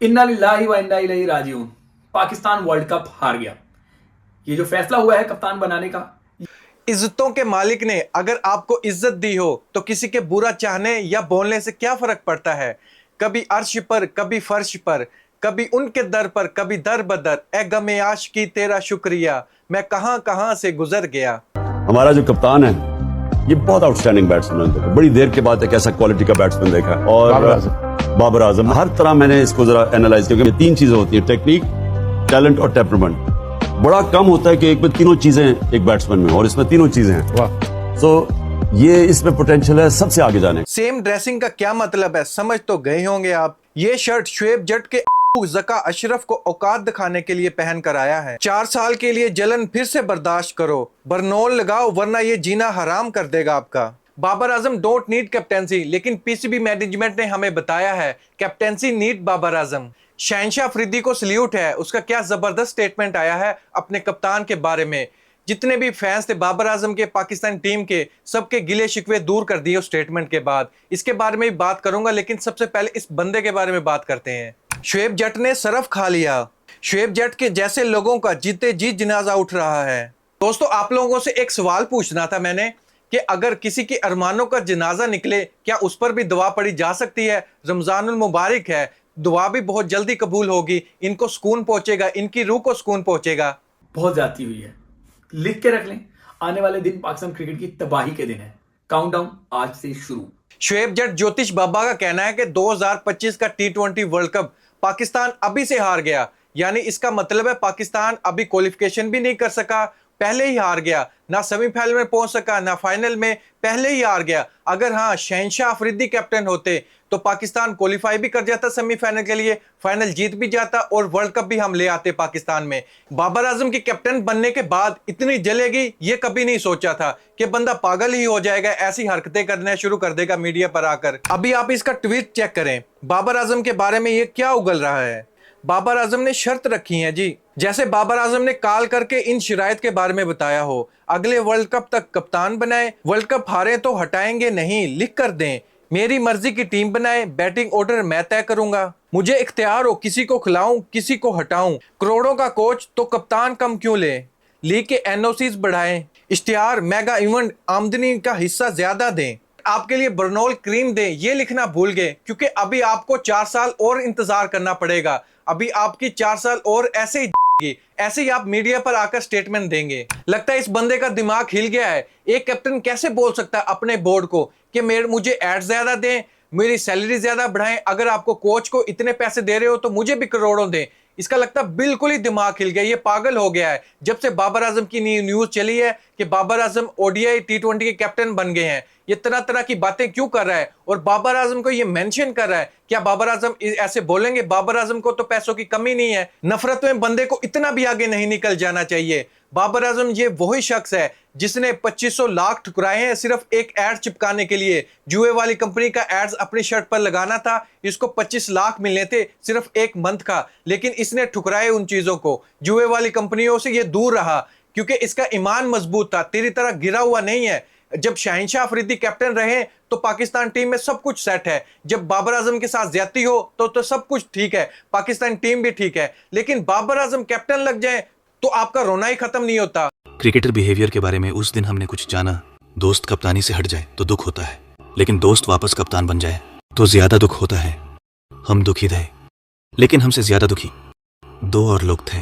इन्ना लिल्लाहि व इन्ना इलैहि राजिऊन। पाकिस्तान वर्ल्ड कप हार गया। ये जो फैसला हुआ है कप्तान बनाने का, इज्जतों के मालिक ने अगर आपको इज्जत दी हो तो किसी के बुरा चाहने या बोलने से क्या फर्क पड़ता है। कभी अर्श पर, कभी फर्श पर, कभी उनके दर पर, कभी दर बदर। ए गमे आशिकी तेरा शुक्रिया, मैं कहां कहां से गुजर गया। हमारा जो कप्तान है ये बहुत आउटस्टैंडिंग बैट्समैन है। बड़ी देर के बाद एक ऐसा क्वालिटी का बैट्समैन देखा है। और बाबर आजम, हर तरह मैंने इसको जरा एनालाइज किया। तीन चीजें होती है, टेक्निक, टैलेंट और टेम्परामेंट। बड़ा कम होता है कि एक में तीनों चीजें एक बैट्समैन में, और इसमें तीनों चीजें हैं। सो ये इसमें पोटेंशियल है सबसे आगे जाने। सेम ड्रेसिंग का क्या मतलब है, समझ तो गए होंगे आप। ये शर्ट शुएब जट के ज़का अशरफ को औकात दिखाने के लिए पहन कर आया है। 4 साल के लिए जलन फिर से बर्दाश्त करो, बरनोल लगाओ वरना ये जीना हराम कर देगा आपका। Babar Azam don't need captaincy, लेकिन पीसीबी मैनेजमेंट ने हमें बताया है कैप्टेंसी नीड बाबर आजम। शहनशाह अफरीदी को सल्यूट है, उसका क्या जबरदस्त स्टेटमेंट आया है अपने कप्तान के बारे में। जितने भी फैंस थे बाबर आजम के, पाकिस्तान टीम के, सबके गिले शिकवे दूर कर दिए उस स्टेटमेंट के बाद। इसके बारे में भी बात करूंगा, लेकिन सबसे पहले इस बंदे के बारे में बात करते हैं। शुएब जट ने सरफ खा लिया। शुएब जट के जैसे लोगों का जीते जी जनाजा उठ रहा है। दोस्तों, आप लोगों से एक सवाल पूछना था मैंने कि अगर किसी के अरमानों का जनाजा निकले, क्या उस पर भी दुआ पड़ी जा सकती है। रमजानुल मुबारक है, दुआ भी बहुत जल्दी कबूल होगी, इनको सुकून पहुंचेगा, इनकी रूह को सुकून पहुंचेगा। बहुत ज्यादती हुई है। लिख के रख लें, आने वाले दिन पाकिस्तान क्रिकेट की तबाही के दिन है। काउंटडाउन आज से शुरू। शुएब जट ज्योतिष बाबा का कहना है कि 2025 का T20 वर्ल्ड कप पाकिस्तान अभी से हार गया। यानी इसका मतलब है पाकिस्तान अभी क्वालिफिकेशन भी नहीं कर सका, पहले ही हार गया। ना सेमीफाइनल में पहुंच सका, ना फाइनल में, पहले ही हार गया। अगर हाँ शहनशाह अफरीदी कैप्टन होते तो पाकिस्तान क्वालिफाई भी कर जाता सेमीफाइनल के लिए, फाइनल जीत भी जाता और वर्ल्ड कप भी हम ले आते पाकिस्तान में। बाबर आजम की कैप्टन बनने के बाद इतनी जलेगी ये कभी नहीं सोचा था कि बंदा पागल ही हो जाएगा, ऐसी हरकतें करना शुरू कर देगा मीडिया पर आकर। अभी आप इसका ट्वीट चेक करें, बाबर आजम के बारे में ये क्या उगल रहा है। बाबर आजम ने शर्त रखी है जी, जैसे बाबर आजम ने कॉल करके इन शराइत के बारे में बताया हो। अगले वर्ल्ड कप तक कप्तान बनाए, वर्ल्ड कप हारे तो हटाएंगे नहीं, लिख कर दें। मेरी मर्जी की टीम बनाए, बैटिंग ऑर्डर मैं तय करूंगा। मुझे इख्तियार हो, किसी को खिलाऊं किसी को हटाऊं। करोड़ों का कोच तो कप्तान कम क्यों ले। लीग के एनओसीज बढ़ाएं, इश्तिहार, मेगा इवेंट, आमदनी का हिस्सा ज्यादा दें। आपके लिए बर्नोल क्रीम दें, ये लिखना भूल गए, क्योंकि अभी आपको 4 साल और इंतजार करना पड़ेगा। अभी आपकी 4 साल और ऐसे ही आप मीडिया पर आकर स्टेटमेंट देंगे। लगता है इस बंदे का दिमाग हिल गया है। एक कैप्टन कैसे बोल सकता है अपने बोर्ड को कि मुझे एड ज्यादा दें, मेरी सैलरी ज्यादा बढ़ाएं, अगर आपको कोच को इतने पैसे दे रहे हो तो मुझे भी करोड़ों दें। इसका लगता है बिल्कुल ही दिमाग हिल गया, ये पागल हो गया है। जब से बाबर आजम की न्यूज चली है कि बाबर आजम ओडीआई T20 के कैप्टन बन गए हैं, ये तरह तरह की बातें क्यों कर रहा है और बाबर आजम को ये मेंशन कर रहा है। क्या बाबर आजम ऐसे बोलेंगे? बाबर आजम को तो पैसों की कमी नहीं है। नफरत में बंदे को इतना भी आगे नहीं निकल जाना चाहिए। बाबर आजम ये वही शख्स है जिसने 2500 लाख ठुकराए हैं सिर्फ एक एड चिपकाने के लिए। जुए वाली कंपनी का एड्स अपनी शर्ट पर लगाना था, इसको 25 लाख मिलने थे सिर्फ एक मंथ का, लेकिन इसने ठुकराए उन चीजों को। जुए वाली कंपनियों से ये दूर रहा क्योंकि इसका ईमान मजबूत था, तेरी तरह गिरा हुआ नहीं है। जब शहनशाह अफरीदी कैप्टन रहे तो पाकिस्तान टीम में सब कुछ सेट है। जब बाबर आजम के साथ ज्यादती हो तो सब कुछ ठीक है, पाकिस्तान टीम भी ठीक है। लेकिन बाबर आजम कैप्टन लग जाए तो आपका रोना ही खत्म नहीं होता। क्रिकेटर बिहेवियर के बारे में उस दिन हमने कुछ जाना। दोस्त कप्तानी से हट जाए तो दुख होता है, लेकिन दोस्त वापस कप्तान बन जाए तो ज्यादा दुख होता है। हम दुखी थे, लेकिन हमसे ज्यादा दुखी 2 और लोग थे।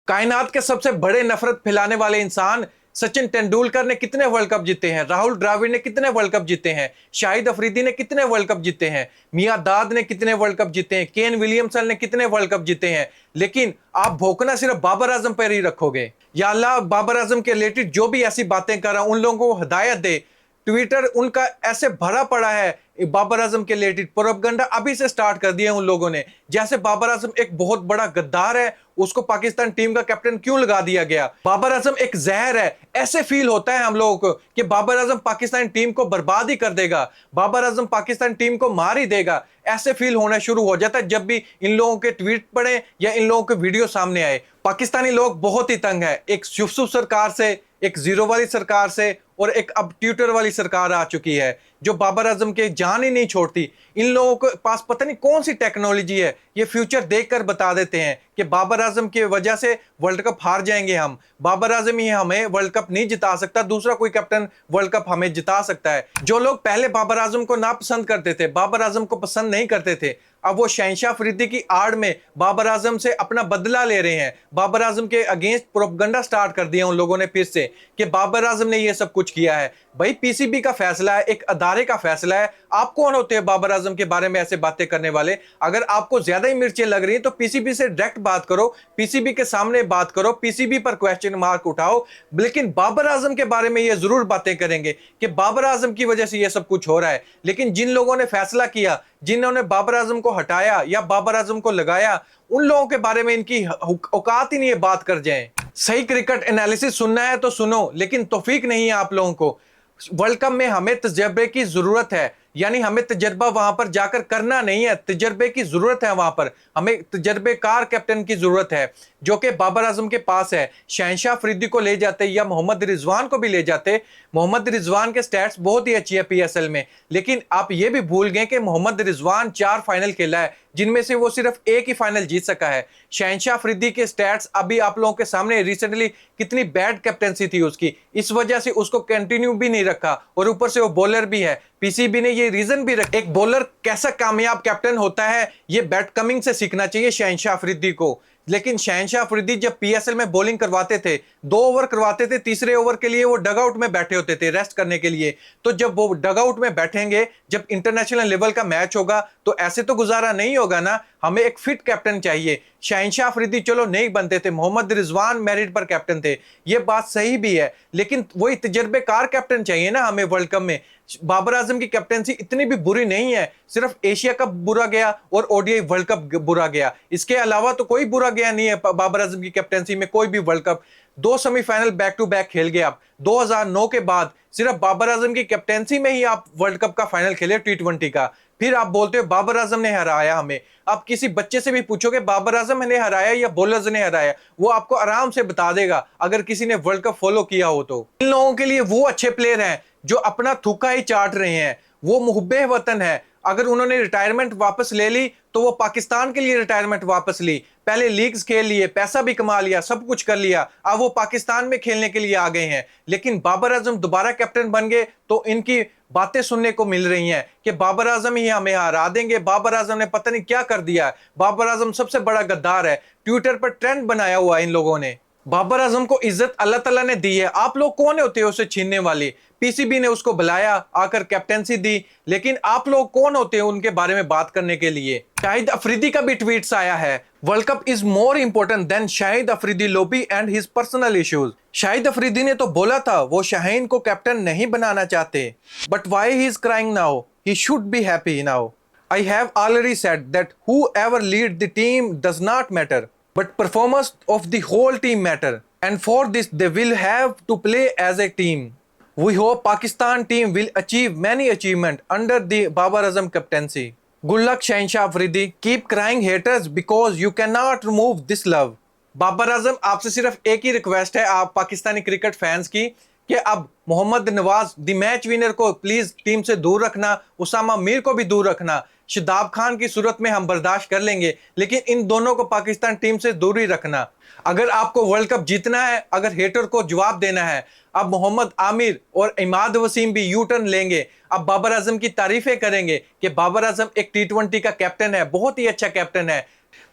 कायनात के सबसे बड़े नफरत फैलाने वाले इंसान सचिन तेंदुलकर ने कितने वर्ल्ड कप जीते हैं, राहुल द्रविड़ ने कितने वर्ल्ड कप जीते हैं, शाहिद अफरीदी ने कितने वर्ल्ड कप जीते हैं, मियां दाद ने कितने वर्ल्ड कप जीते हैं, केन विलियमसन ने कितने वर्ल्ड कप जीते हैं। लेकिन आप भोंकना सिर्फ बाबर आजम पर ही रखोगे। या अल्लाह, बाबर आजम के रिलेटेड जो भी ऐसी बातें कर रहा उन लोगों को हिदायत दे। ट्विटर उनका ऐसे भरा पड़ा है बाबर आजम के रिलेटेड, प्रोपगेंडा अभी से स्टार्ट कर दिया उन लोगों ने। जैसे बाबर आजम एक बहुत बड़ा गद्दार है, उसको पाकिस्तान टीम का कैप्टन क्यों लगा दिया गया। बाबर आजम एक जहर है, ऐसे फील होता है हम लोगों को कि बाबर आजम पाकिस्तान टीम को बर्बाद ही कर देगा, बाबर आजम पाकिस्तान टीम को मार ही देगा। ऐसे फील होना शुरू हो जाता है जब भी इन लोगों के ट्वीट पढ़े या इन लोगों के वीडियो सामने आए। पाकिस्तानी लोग बहुत ही तंग है एक यूसुफ सरकार से, एक जीरो वाली सरकार से और एक अब ट्यूटर वाली सरकार आ चुकी है जो बाबर आजम के जान ही नहीं छोड़ती। इन लोगों के पास पता नहीं कौन सी टेक्नोलॉजी है, ये फ्यूचर देखकर बता देते हैं कि बाबर आजम की वजह से वर्ल्ड कप हार जाएंगे हम, बाबर आजम ही हमें वर्ल्ड कप नहीं जिता सकता, दूसरा कोई कैप्टन वर्ल्ड कप हमें जिता सकता है। जो लोग पहले बाबर आजम को नापसंद करते थे, बाबर आजम को पसंद नहीं करते थे, अब वो शहंशाह अफरीदी की आड़ में बाबर आजम से अपना बदला ले रहे हैं। बाबर आजम के अगेंस्ट प्रोपगंडा स्टार्ट कर दिया उन लोगों ने फिर से कि बाबर आजम ने ये सब कुछ किया है। भाई पीसीबी का फैसला है, एक अदारे का फैसला है, आप कौन होते हैं बाबर आजम के बारे में ऐसे बातें करने वाले? अगर आपको ज्यादा ही मिर्चें लग रही हैं तो पीसीबी से डायरेक्ट बात करो, पीसीबी के सामने बात करो, पीसीबी पर क्वेश्चन मार्क उठाओ, लेकिन बाबर आजम के बारे में ये जरूर बातें करेंगे कि बाबर आजम की वजह से ये सब कुछ हो रहा है। लेकिन जिन लोगों ने फैसला किया, जिन्होंने बाबर आजम को हटाया या बाबर आजम को लगाया, उन लोगों के बारे में इनकी औकात ही नहीं है बात कर जाएं। सही क्रिकेट एनालिसिस सुनना है तो सुनो, लेकिन तौफीक नहीं है आप लोगों को। वर्ल्ड कप में हमें तजर्बे की जरूरत है, यानी हमें तजर्बा वहां पर जाकर करना नहीं है, तजर्बे की जरूरत है। वहां पर हमें तजर्बेकार कैप्टन की जरूरत है जो कि बाबर आजम के पास है। शहंशाह अफरीदी को ले जाते या मोहम्मद रिजवान को भी ले जाते। मोहम्मद रिजवान के स्टैट्स बहुत ही अच्छी है पीएसएल में, लेकिन आप ये भी भूल गए कि मोहम्मद रिजवान 4 फाइनल खेला है जिनमें से वो सिर्फ एक ही फाइनल जीत सका है। शहंशाह अफरीदी के स्टैट्स अभी आप लोगों के सामने, रिसेंटली कितनी बैड कैप्टनसी थी उसकी, इस वजह से उसको कंटिन्यू भी नहीं रखा, और ऊपर से वो बॉलर भी है। पीसीबी ने ये रीजन भी रखा, एक बॉलर कैसा कामयाब कैप्टन होता है ये बैट कमिंग से सीखना चाहिए शहंशाह अफरीदी को। लेकिन शहंशाह अफरीदी जब पीएसएल में बॉलिंग करवाते थे, 2 ओवर करवाते थे, तीसरे ओवर के लिए वो डगआउट में बैठे होते थे रेस्ट करने के लिए। तो जब वो डगआउट में बैठेंगे, जब इंटरनेशनल लेवल का मैच होगा तो ऐसे तो गुजारा नहीं होगा ना, हमें एक फिट कैप्टन चाहिए। शहंशाह अफरीदी चलो नहीं बनते थे, मोहम्मद रिजवान मेरिट पर कैप्टन थे, ये बात सही भी है, लेकिन वही तजर्बेकार कैप्टन चाहिए ना हमें वर्ल्ड कप में। बाबर आजम की कैप्टनसी इतनी भी बुरी नहीं है, सिर्फ एशिया कप बुरा गया और ओडीआई वर्ल्ड कप बुरा गया, इसके अलावा तो कोई बुरा गया नहीं है बाबर आजम की कैप्टनसी में कोई भी world cup. 2 semifinal back to back खेल गए आप। 2009 के बाद सिर्फ बाबर आजम की कैप्टनसी में ही आप वर्ल्ड कप का फाइनल खेले T20 का, फिर आप बोलते हो बाबर आजम ने हराया हमें। आप किसी बच्चे से भी पूछोगे बाबर आजम ने हराया या बॉलर्स ने हराया, वो आपको आराम से बता देगा अगर किसी ने वर्ल्ड कप फॉलो किया हो तो। इन लोगों के लिए वो अच्छे प्लेयर हैं जो अपना थूका ही चाट रहे हैं, वो मुहब्बे वतन है। अगर उन्होंने रिटायरमेंट वापस ले ली तो वो पाकिस्तान के लिए रिटायरमेंट वापस ली, पहले लीग्स खेल लिए, पैसा भी कमा लिया, सब कुछ कर लिया, अब वो पाकिस्तान में खेलने के लिए आ गए हैं। लेकिन बाबर आजम दोबारा कैप्टन बन गए तो इनकी बातें सुनने को मिल रही हैं कि बाबर आजम ही हमें हरा देंगे, बाबर आजम ने पता नहीं क्या कर दिया है, बाबर आजम सबसे बड़ा गद्दार है। ट्विटर पर ट्रेंड बनाया हुआ इन लोगों ने। बाबर आजम को इज्जत अल्लाह ताला ने दी है, आप लोग कौन होते हो उसे छीनने वाले? पीसीबी ने उसको बुलाया, आकर कैप्टेंसी दी, लेकिन आप लोग कौन होते हैं उनके बारे में बात करने के लिए? शाहिद अफरीदी का भी ट्वीट्स आया है, world cup is more important than Shahid Afridi lobby and his personal issues. Shahid Afridi ने तो बोला था वो शाहीन को कैप्टन नहीं बनाना चाहते, but why he is crying now? He should be happy now. I have already said that whoever lead the team does not matter, but performance of the whole team matter, and for this they will have to play as a team. We hope Pakistan team will achieve many achievements under the Babar Azam captaincy. Good luck Shahenshah Afridi, keep crying haters because you cannot remove this love. Babar Azam, आपसे सिर्फ एक ही request है आप Pakistani cricket fans की कि अब Mohammad Nawaz the match winner को please team से दूर रखना, उसामा मीर को भी दूर रखना। शादाब खान की सूरत में हम बर्दाश्त कर लेंगे, लेकिन इन दोनों को पाकिस्तान टीम से दूर ही रखना। अगर आपको वर्ल्ड कप जीतना है, अगर हेटर को जवाब देना है, अब मोहम्मद आमिर और इमाद वसीम भी यू टर्न लेंगे, अब बाबर आजम की तारीफें करेंगे कि बाबर आजम एक T20 का कैप्टन है, बहुत ही अच्छा कैप्टन है।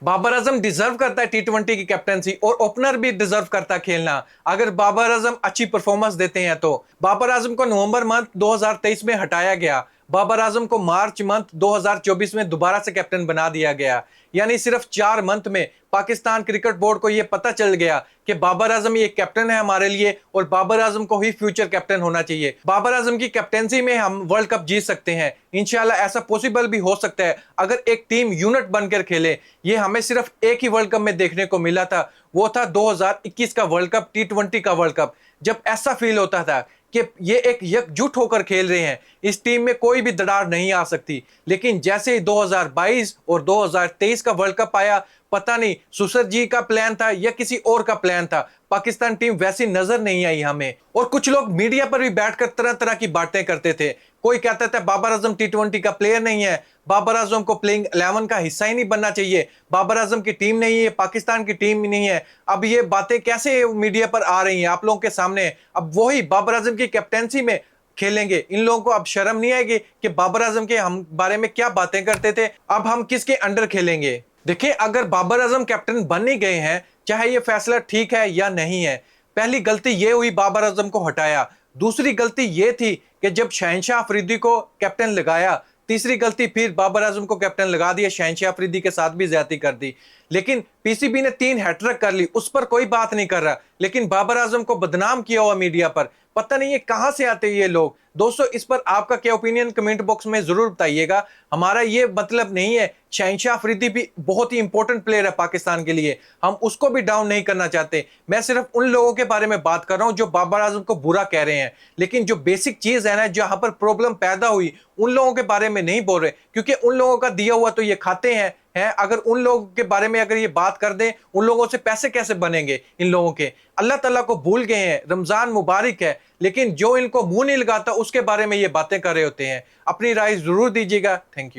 बाबर आजम डिजर्व करता है T20 की कैप्टनसी, और ओपनर भी डिजर्व करता है खेलना अगर बाबर आजम अच्छी परफॉर्मेंस देते हैं तो। बाबर आजम को नवंबर मंथ 2023 में हटाया गया, बाबर आजम को मार्च मंथ 2024 में दोबारा से कैप्टन बना दिया गया, यानी सिर्फ 4 मंथ में पाकिस्तान क्रिकेट बोर्ड को यह पता चल गया कि बाबर आजम ये कैप्टन है हमारे लिए और बाबर आजम को ही फ्यूचर कैप्टन होना चाहिए। बाबर आजम की कैप्टनसी में हम वर्ल्ड कप जीत सकते हैं, इंशाल्लाह ऐसा पॉसिबल भी हो सकता है अगर एक टीम यूनिट बनकर खेले। ये हमें सिर्फ एक ही वर्ल्ड कप में देखने को मिला था, वो था 2021 का वर्ल्ड कप, T20 का वर्ल्ड कप, जब ऐसा फील होता था कि ये एक एकजुट होकर खेल रहे हैं, इस टीम में कोई भी दरार नहीं आ सकती। लेकिन जैसे ही 2022 और 2023 का वर्ल्ड कप आया, पता नहीं सुसर जी का प्लान था या किसी और का प्लान था, पाकिस्तान टीम वैसी नजर नहीं आई हमें। और कुछ लोग मीडिया पर भी बैठकर तरह तरह की बातें करते थे। कोई कहता था बाबर आजम T20 का प्लेयर नहीं है, बाबर आजम को प्लेइंग 11 का हिस्सा ही नहीं बनना चाहिए, बाबर आजम की टीम नहीं है, पाकिस्तान की टीम नहीं है। अब ये बातें कैसे मीडिया पर आ रही हैं आप लोगों के सामने? अब वही बाबर आजम की कैप्टेंसी में खेलेंगे। इन लोगों को अब शर्म नहीं आएगी कि बाबर आजम के हम बारे में क्या बातें करते थे, अब हम किसके अंडर खेलेंगे? देखिए, अगर बाबर आजम कैप्टन बन ही गए हैं, चाहे ये फैसला ठीक है या नहीं है, पहली गलती ये हुई बाबर आजम को हटाया। दूसरी गलती ये थी कि जब शहनशाह अफरीदी को कैप्टन लगाया, तीसरी गलती फिर बाबर आजम को कैप्टन लगा दिया, शहनशाह अफरीदी के साथ भी ज्यादती कर दी। लेकिन पीसीबी ने 3 हैट्रिक कर ली, उस पर कोई बात नहीं कर रहा। लेकिन बाबर आजम को बदनाम किया हुआ मीडिया पर, पता नहीं ये कहां से आते ये लोग। दोस्तों, इस पर आपका क्या ओपिनियन कमेंट बॉक्स में जरूर बताइएगा। हमारा ये मतलब नहीं है, शहनशाह अफरीदी भी बहुत ही इंपॉर्टेंट प्लेयर है पाकिस्तान के लिए, हम उसको भी डाउन नहीं करना चाहते। मैं सिर्फ उन लोगों के बारे में बात कर रहा हूं जो बाबर आजम को बुरा कह रहे हैं। लेकिन जो बेसिक चीज है ना, जहां पर प्रॉब्लम पैदा हुई, उन लोगों के बारे में नहीं बोल रहे, क्योंकि उन लोगों का दिया हुआ तो ये खाते हैं। अगर उन लोगों के बारे में अगर ये बात कर दें, उन लोगों से पैसे कैसे बनेंगे इन लोगों के? अल्लाह ताला को भूल गए हैं, रमजान मुबारक है, लेकिन जो इनको मुंह नहीं लगाता उसके बारे में ये बातें कर रहे होते हैं। अपनी राय जरूर दीजिएगा। Thank you.